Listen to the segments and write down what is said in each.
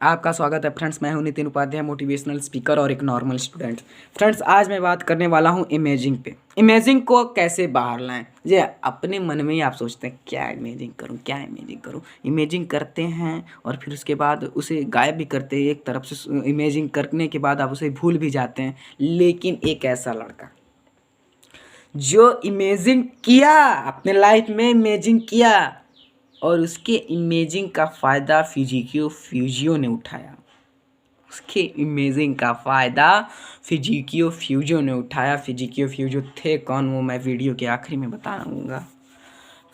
आपका स्वागत है फ्रेंड्स। मैं हूं नितिन उपाध्याय, मोटिवेशनल स्पीकर और एक नॉर्मल स्टूडेंट। फ्रेंड्स, आज मैं बात करने वाला हूं इमेजिंग पे। इमेजिंग को कैसे बाहर लाएं। ये अपने मन में ही आप सोचते हैं क्या इमेजिंग करूं, क्या इमेजिंग करूं। इमेजिंग करते हैं और फिर उसके बाद उसे गायब भी करते हैं। एक तरफ से इमेजिंग करने के बाद आप उसे भूल भी जाते हैं। लेकिन एक ऐसा लड़का जो इमेजिंग किया, अपने लाइफ में इमेजिंग किया और उसके इमेजिंग का फ़ायदा फिजिकियो फ्यूजियो ने उठाया। उसके इमेजिंग का फ़ायदा फिजिकियो फ्यूजियो ने उठाया। फिजिकियो फ्यूजियो थे कौन, वो मैं वीडियो के आखिरी में बताऊंगा।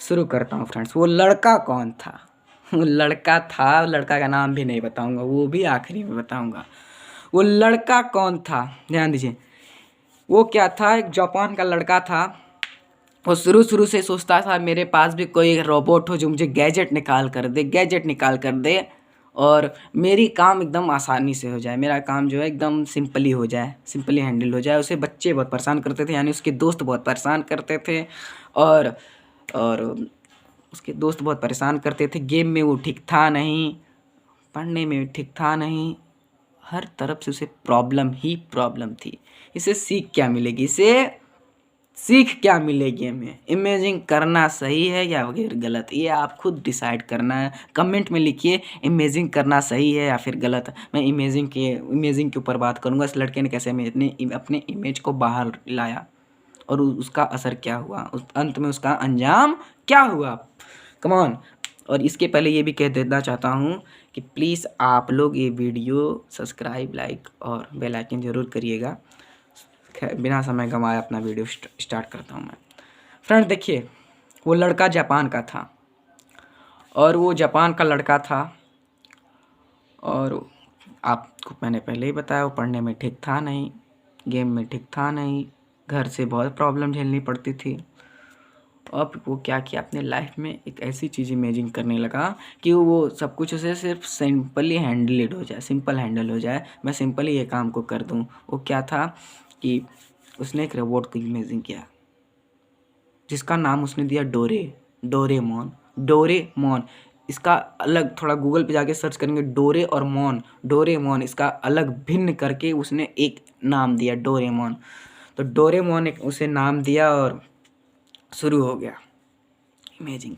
शुरू करता हूँ फ्रेंड्स। वो लड़का कौन था? वो लड़का था, लड़का का नाम भी नहीं बताऊंगा, वो भी आखिरी में बताऊंगा। वो लड़का कौन था, ध्यान दीजिए। वो क्या था, एक जापान का लड़का था। वो शुरू शुरू से सोचता था मेरे पास भी कोई रोबोट हो जो मुझे गैजेट निकाल कर दे, गैजेट निकाल कर दे और मेरी काम एकदम आसानी से हो जाए, मेरा काम जो है एकदम सिंपली हो जाए, सिंपली हैंडल हो जाए। उसे बच्चे बहुत परेशान करते थे, यानी उसके दोस्त बहुत परेशान करते थे और उसके दोस्त बहुत परेशान करते थे। गेम में वो ठीक था नहीं, पढ़ने में ठीक था नहीं, हर तरफ से उसे प्रॉब्लम ही प्रॉब्लम थी। इसे सीख क्या मिलेगी, इसे सीख क्या मिलेगी हमें? इमेजिंग करना सही है या फिर गलत, ये आप खुद डिसाइड करना है। कमेंट में लिखिए इमेजिंग करना सही है या फिर गलत। मैं इमेजिंग के ऊपर बात करूंगा। इस लड़के ने कैसे अपने इमेज को बाहर लाया और उसका असर क्या हुआ, अंत में उसका अंजाम क्या हुआ। Come on. और इसके पहले ये भी कह देना चाहता हूँ कि प्लीज़ आप लोग ये वीडियो सब्सक्राइब, लाइक और बेल आइकन ज़रूर करिएगा। बिना समय गंवाए अपना वीडियो स्टार्ट करता हूँ मैं। फ्रेंड देखिए, वो लड़का जापान का था और वो जापान का लड़का था और आपको मैंने पहले ही बताया वो पढ़ने में ठीक था नहीं, गेम में ठीक था नहीं, घर से बहुत प्रॉब्लम झेलनी पड़ती थी। अब वो क्या किया, अपने लाइफ में एक ऐसी चीज़ इमेजिन करने लगा कि वो सब कुछ उसे सिर्फ सिंपली हैंडल हो जाए, सिंपल हैंडल हो जाए, मैं सिंपली ये काम को कर दूँ। वो क्या था कि उसने एक रोबोट को इमेजिन किया जिसका नाम उसने दिया डोरेमोन। डोरेमोन इसका अलग, थोड़ा गूगल पे जाके सर्च करेंगे डोरेमोन इसका अलग भिन्न करके उसने एक नाम दिया डोरेमोन। तो डोरेमोन एक उसे नाम दिया और शुरू हो गया इमेजिन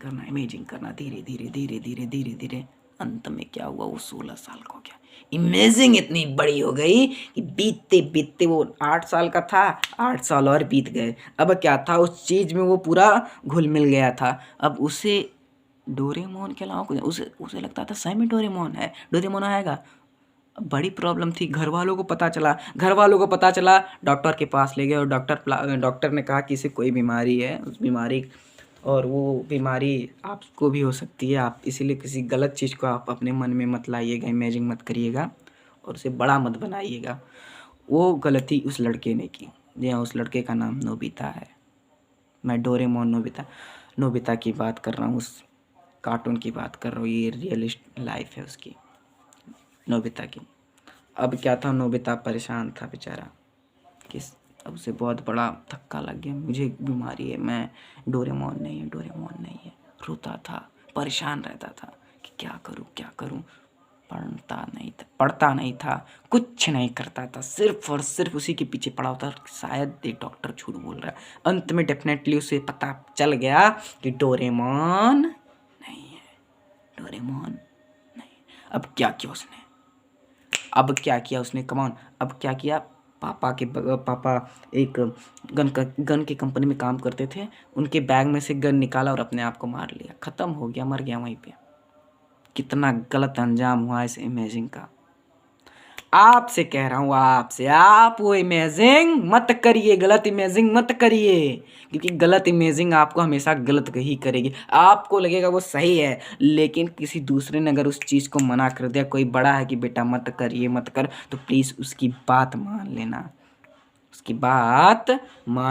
करना धीरे धीरे धीरे धीरे धीरे धीरे। अंत में क्या हुआ, वो 16 साल का हो गया। इमेजिंग इतनी बड़ी हो गई कि बीतते बीतते वो 8 साल का था, 8 साल और बीत गए। अब क्या था, उस चीज़ में वो पूरा घुल मिल गया था। अब उसे डोरेमोन के अलावा उसे लगता था सही में डोरेमोन आएगा। बड़ी प्रॉब्लम थी। घर वालों को पता चला, डॉक्टर के पास ले गए और डॉक्टर ने कहा कि इसे कोई बीमारी है, उस बीमारी और वो बीमारी आपको भी हो सकती है। आप इसीलिए किसी गलत चीज़ को आप अपने मन में मत लाइएगा, इमेजिन मत करिएगा और उसे बड़ा मत बनाइएगा। वो गलती उस लड़के ने की। जी हाँ, उस लड़के का नाम नोबिता है। मैं डोरेमोन नोबिता की बात कर रहा हूँ, उस कार्टून की बात कर रहा हूँ। ये रियलिस्ट लाइफ है उसकी, नोबिता की। अब क्या था, नोबिता परेशान था बेचारा कि अब उसे बहुत बड़ा धक्का लग गया, मुझे बीमारी है, मैं डोरेमोन नहीं है। रोता था, परेशान रहता था कि क्या करूं। पढ़ता नहीं था, कुछ नहीं करता था, सिर्फ और सिर्फ उसी के पीछे पड़ा होता। शायद ये डॉक्टर झूठ बोल रहा है। अंत में डेफिनेटली उसे पता चल गया कि डोरेमोन नहीं है, डोरेमोन नहीं। अब क्या किया उसने कमान। अब क्या किया, पापा एक गन की कंपनी में काम करते थे। उनके बैग में से गन निकाला और अपने आप को मार लिया। ख़त्म हो गया, मर गया वहीं पे। कितना गलत अंजाम हुआ इस इमेजिंग का। आपसे कह रहा हूँ, आप वो इमेजिंग मत करिए, गलत इमेजिंग मत करिए, क्योंकि गलत इमेजिंग आपको हमेशा गलत ही करेगी। आपको लगेगा वो सही है, लेकिन किसी दूसरे ने अगर उस चीज़ को मना कर दिया, कोई बड़ा है कि बेटा मत कर, ये मत कर, तो प्लीज़ उसकी बात मान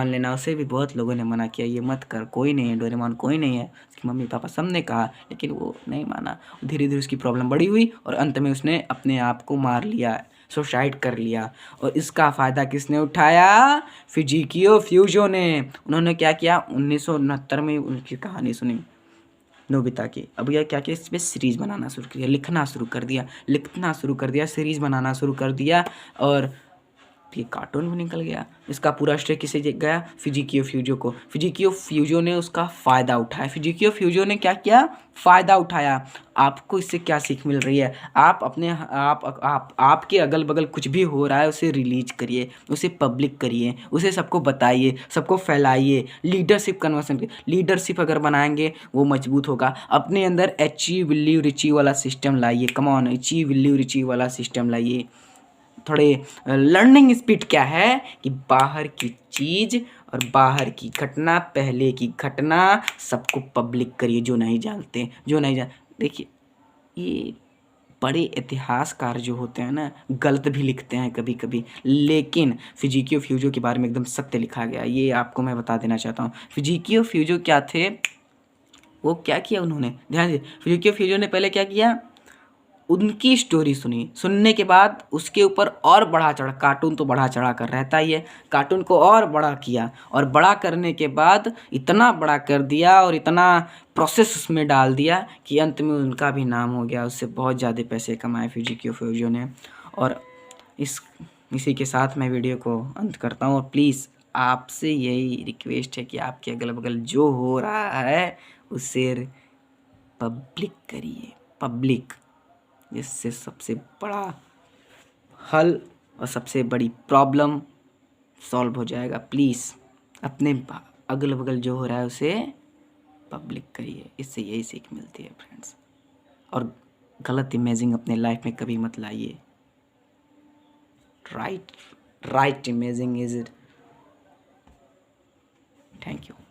लेना, उसे भी बहुत लोगों ने मना किया, ये मत कर, कोई नहीं है डोरेमोन, कोई नहीं है। उसकी मम्मी पापा सब ने कहा, लेकिन वो नहीं माना। धीरे धीरे उसकी प्रॉब्लम बड़ी हुई और अंत में उसने अपने आप को मार लिया, सुसाइड कर लिया। और इसका फ़ायदा किसने उठाया? फिजिकियो फ्यूजियो ने। उन्होंने क्या किया, 1969 में उनकी कहानी सुनी। नोबिता की। अब यह क्या किया, इस पर सीरीज़ बनाना शुरू किया, लिखना शुरू कर दिया, सीरीज़ बनाना शुरू कर दिया, और ये कार्टून भी निकल गया। इसका पूरा श्रेय किसे गया, फिजिकियो फ्यूजो को। फिजिकियो फ्यूजो ने उसका फ़ायदा उठाया, फिजिकियो फ्यूजो ने क्या किया, फ़ायदा उठाया। आपको इससे क्या सीख मिल रही है, आप अपने आपके अगल बगल कुछ भी हो रहा है उसे रिलीज करिए, उसे पब्लिक करिए, उसे सबको बताइए, सबको फैलाइए। लीडरशिप कन्वर्सन, लीडरशिप अगर बनाएंगे वो मजबूत होगा। अपने अंदर अचीव विल्यू रिची वाला सिस्टम लाइए, कम ऑन अचीव विल्यू रिची वाला सिस्टम लाइए। थोड़े लर्निंग स्पीड क्या है कि बाहर की चीज़ और बाहर की घटना, पहले की घटना सबको पब्लिक करिए, जो नहीं जानते, देखिए ये बड़े इतिहासकार जो होते हैं ना, गलत भी लिखते हैं कभी कभी, लेकिन फिजिकियो फ्यूजो के बारे में एकदम सत्य लिखा गया। ये आपको मैं बता देना चाहता हूँ। फिजिकियो फ्यूजो क्या थे, वो क्या किया उन्होंने, ध्यान दीजिए। फिजिकियो फ्यूजो ने पहले क्या किया, उनकी स्टोरी सुनी, सुनने के बाद उसके ऊपर और बढ़ा चढ़ा, कार्टून तो बढ़ा चढ़ा कर रहता ही है, कार्टून को और बड़ा किया, और बड़ा करने के बाद इतना बड़ा कर दिया और इतना प्रोसेस उसमें डाल दिया कि अंत में उनका भी नाम हो गया, उससे बहुत ज़्यादा पैसे कमाए फिजिकियो फ्यूजो ने। और इसी के साथ मैं वीडियो को अंत करता हूँ। और प्लीज़ आपसे यही रिक्वेस्ट है कि आपके अगल बगल जो हो रहा है उसे पब्लिक करिए, पब्लिक। इससे सबसे बड़ा हल और सबसे बड़ी प्रॉब्लम सॉल्व हो जाएगा। प्लीज़ अपने अगल बगल जो हो रहा है उसे पब्लिक करिए, इससे यही सीख मिलती है फ्रेंड्स। और गलत इमेजिंग अपने लाइफ में कभी मत लाइए। Right imaging is it. Thank you.